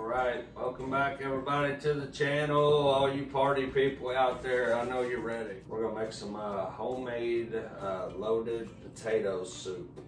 Alright, welcome back everybody to the channel. All you party people out there, I know you're ready. We're gonna make some homemade loaded potato soup.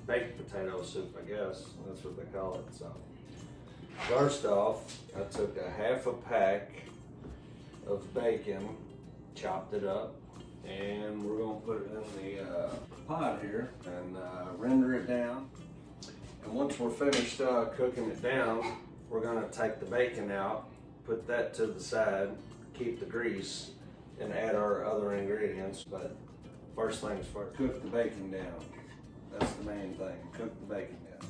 Baked potato soup, I guess. That's what they call it. So, first off, I took a half a pack of bacon, chopped it up, and we're gonna put it in the pot here and render it down. And once we're finished cooking it down, we're gonna take the bacon out, put that to the side, keep the grease, and add our other ingredients. But first things first, cook the bacon down. That's the main thing, cook the bacon down.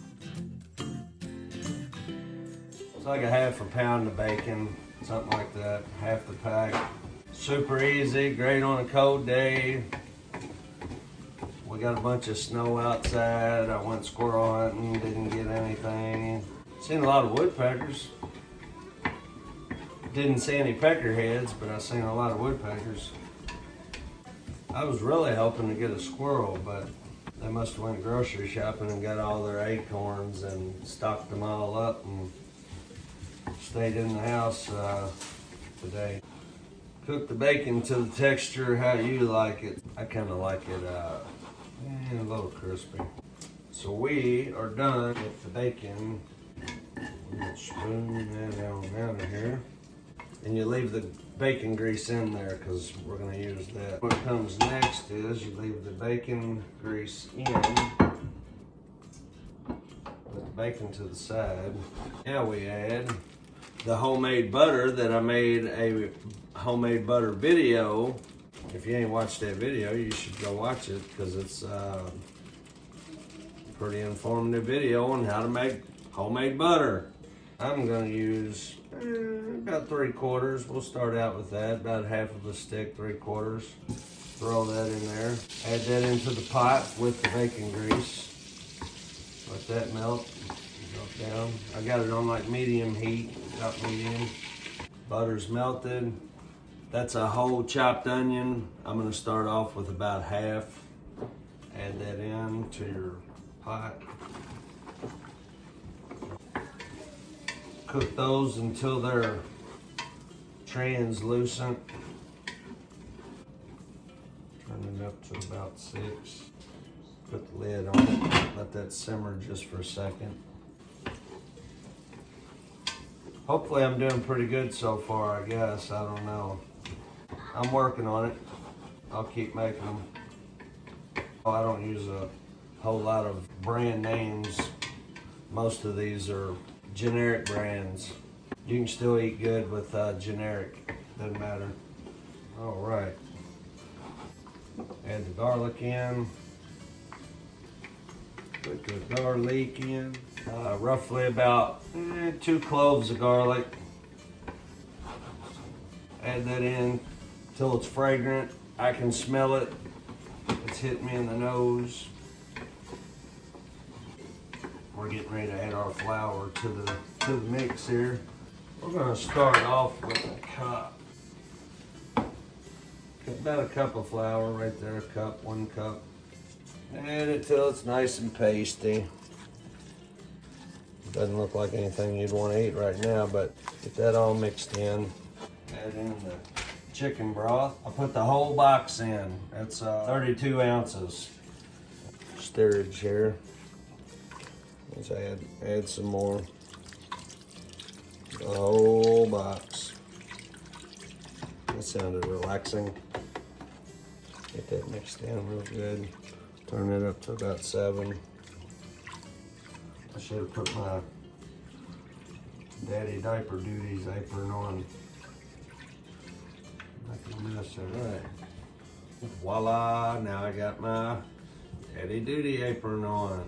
It's like a half a pound of bacon, something like that, half the pack. Super easy, great on a cold day. We got a bunch of snow outside. I went squirrel hunting, didn't get anything. Seen a lot of woodpeckers. Didn't see any peckerheads, but I seen a lot of woodpeckers. I was really hoping to get a squirrel, but they must have went grocery shopping and got all their acorns and stocked them all up and stayed in the house today. Cook the bacon to the texture how you like it. I kind of like it a little crispy. So we are done with the bacon. Spoon that on out of here. And you leave the bacon grease in there because we're going to use that. What comes next is you leave the bacon grease in. Put the bacon to the side. Now we add the homemade butter that I made a homemade butter video. If you ain't watched that video, you should go watch it because it's a pretty informative video on how to make homemade butter. I'm going to use about 3/4. We'll start out with that, about half of a stick, 3/4. Throw that in there. Add that into the pot with the bacon grease. Let that melt down. I got it on like medium heat, about medium. Butter's melted. That's a whole chopped onion. I'm going to start off with about half. Add that in to your pot. Cook those until they're translucent. Turn it up to about 6. Put the lid on it. Let that simmer just for a second. Hopefully I'm doing pretty good so far, I guess. I don't know. I'm working on it. I'll keep making them. I don't use a whole lot of brand names. Most of these are generic brands. You can still eat good with generic, doesn't matter. All right, add the garlic in. Put the garlic in. Roughly about 2 cloves of garlic. Add that in till it's fragrant. I can smell it. It's hitting me in the nose. We're getting ready to add our flour to the mix here. We're going to start off with a cup. About a cup of flour right there, a cup, 1 cup. Add it till it's nice and pasty. Doesn't look like anything you'd want to eat right now, but get that all mixed in. Add in the chicken broth. I put the whole box in. That's 32 ounces. Stirrage here. Let's add some more. The whole box. That sounded relaxing. Get that mixed in real good. Turn it up to about 7. I should have put my daddy diaper duties apron on. Not gonna mess it right. Voila! Now I got my daddy duty apron on.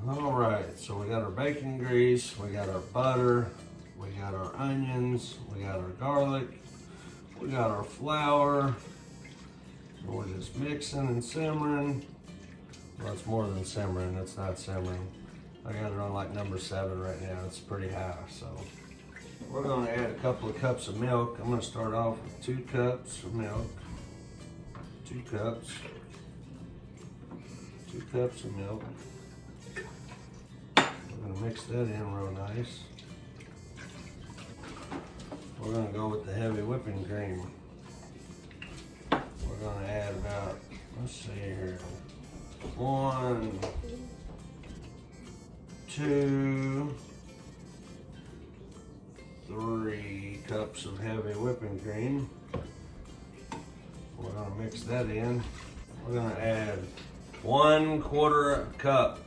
All right, so we got our bacon grease, we got our butter, we got our onions, we got our garlic, we got our flour. So we're just mixing and simmering. Well, it's more than simmering, it's not simmering. I got it on like number 7 right now, it's pretty high. So we're gonna add a couple of cups of milk. I'm gonna start off with 2 cups of milk. 2 cups. 2 cups of milk. I'm gonna mix that in real nice. We're gonna go with the heavy whipping cream. We're gonna add about, let's see here, 1, 2, 3 cups of heavy whipping cream. We're gonna mix that in. We're gonna add 1/4 cup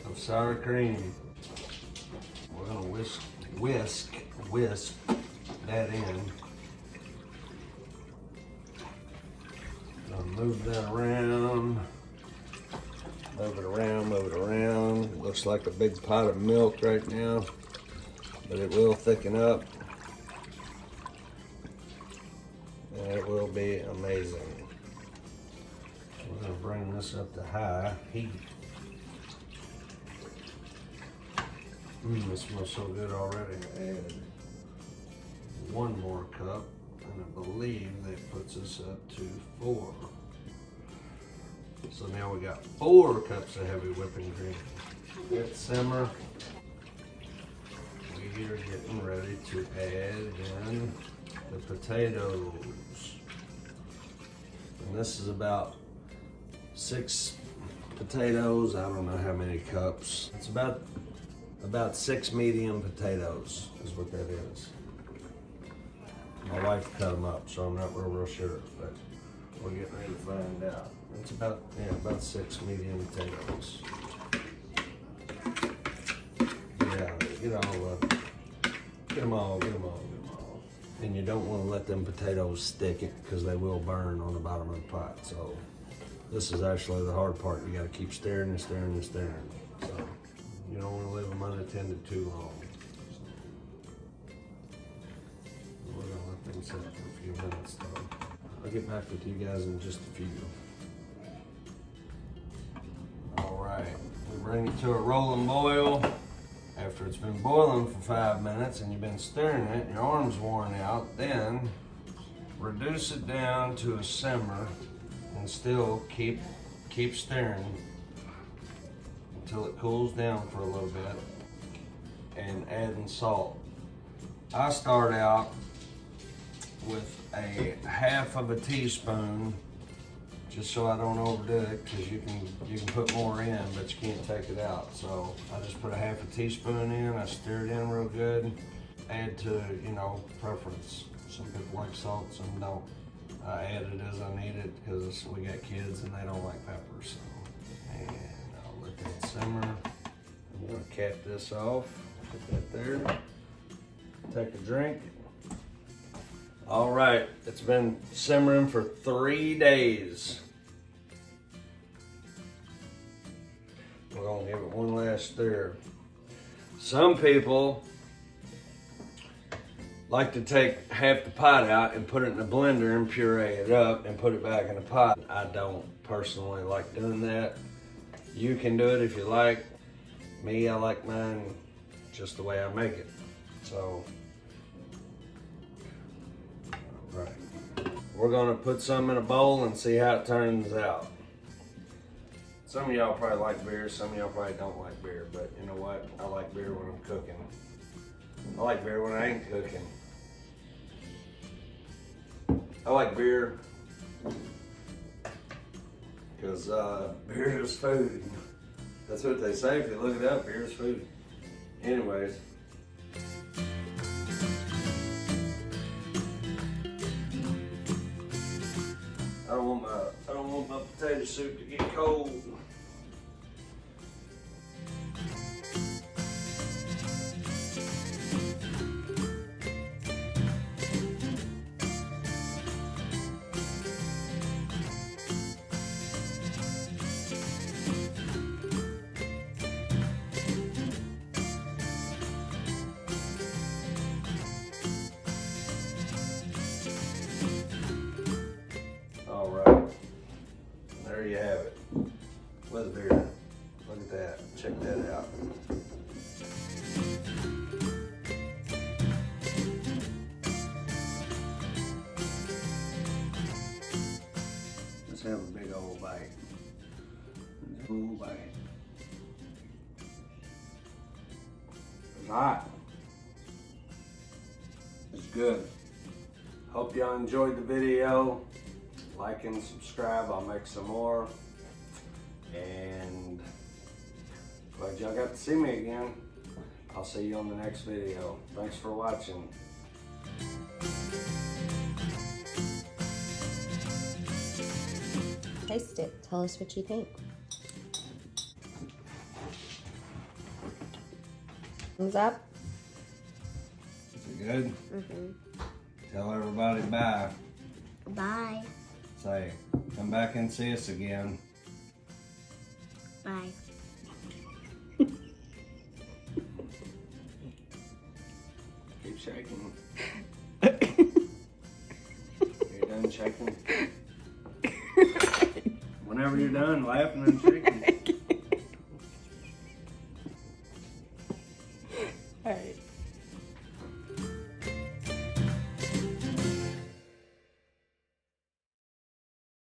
of sour cream. We're gonna whisk that in. Gonna move that around. Move it around. It looks like a big pot of milk right now, but it will thicken up. And it will be amazing. We're gonna bring this up to high heat. It smells so good already. Add 1 more cup, and I believe that puts us up to 4. So now we got 4 cups of heavy whipping cream. Let it simmer. We are getting ready to add in the potatoes. And this is about 6 potatoes. I don't know how many cups. It's about 6 medium potatoes is what that is. My wife cut them up, so I'm not real sure, but we're getting ready to find out. It's about 6 medium potatoes. Yeah, get them all. And you don't want to let them potatoes stick it because they will burn on the bottom of the pot. So this is actually the hard part. You got to keep stirring and stirring and stirring. So you don't want to leave them unattended too long. We're gonna let them sit for a few minutes though. I'll get back with you guys in just a few. All right, we bring it to a rolling boil. After it's been boiling for 5 minutes and you've been stirring it, your arm's worn out, then reduce it down to a simmer and still keep stirring until it cools down for a little bit, and adding salt. I start out with a 1/2 teaspoon, just so I don't overdo it, because you can put more in, but you can't take it out. So I just put a 1/2 teaspoon in. I stir it in real good. Add to preference. Some people like salt, some don't. I add it as I need it because we got kids and they don't like peppers. So. And I'll let that simmer. I'm gonna cap this off. Put that there. Take a drink. All right, it's been simmering for 3 days. We're gonna give it one last stir. Some people like to take half the pot out and put it in a blender and puree it up and put it back in the pot. I don't personally like doing that. You can do it if you like. Me, I like mine just the way I make it. So, all right. We're gonna put some in a bowl and see how it turns out. Some of y'all probably like beer, some of y'all probably don't like beer, but you know what? I like beer when I'm cooking. I like beer when I ain't cooking. I like beer because beer is food. That's what they say. If you look it up, beer is food. Anyways. I don't want my potato soup to get cold. All right, there you have it. With beer. Look at that. Check that out. Let's have a big old bite. Full bite. hot. It's good. Hope y'all enjoyed the video. Like and subscribe. I'll make some more. And glad y'all got to see me again. I'll see you on the next video. Thanks for watching. Taste it. Tell us what you think. Thumbs up. Is it good? Mm-hmm. Tell everybody bye. Bye. Say, come back and see us again. Bye. Keep shaking. You're done shaking? Whenever you're done laughing and shaking.